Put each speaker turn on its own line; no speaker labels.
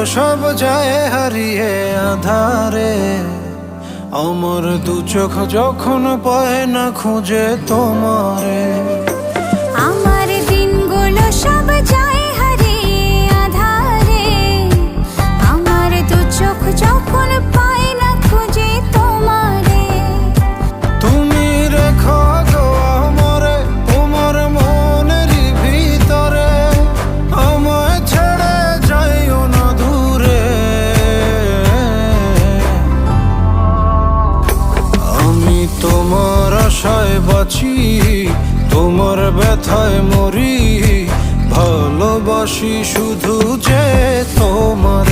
সব যায় হারিয়ে আধারে, আমার দু চোখ যখন পায় না খুঁজে তোমারে।
আমার দিনগুলো সব যায় হারিয়ে আধারে, আমার দু চোখ যখন পায় না খুঁজে তোমারে।
তুমি রেখো গো আমারে তোমার মনের ভিতরে, আমায় ছেড়ে যাইও না দূরে। আমি তোমার আশায় বাঁচি, তোমার ব্যথায় মরি, ভালোবাসি শুধু যে তোমার।